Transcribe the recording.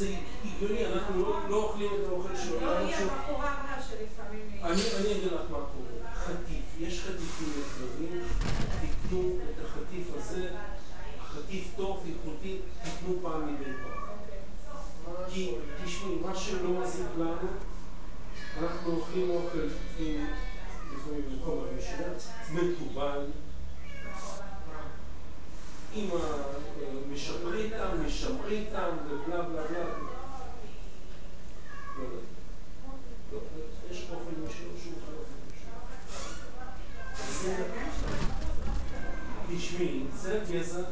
זה הגיוני, אנחנו לא אוכלים את האוכל שלנו. לא יהיה בחורה אמרה שלפעמים... אני אגיד לך מה קורה. חטיף, יש חטיפים לכלבים, תקנו את החטיף הזה, החטיף טוב, איכותי, תקנו פעם מדי פעם. כי תשמעי, מה שלא מזיק לנו, אנחנו אוכלים אוכל עם לפעמים מקום המשנה, מטובל, עם משמריתם ובלה בלה בלה. לא, יש אוכל משהו שהוא אוכל משהו. תשמעי, זה גזע,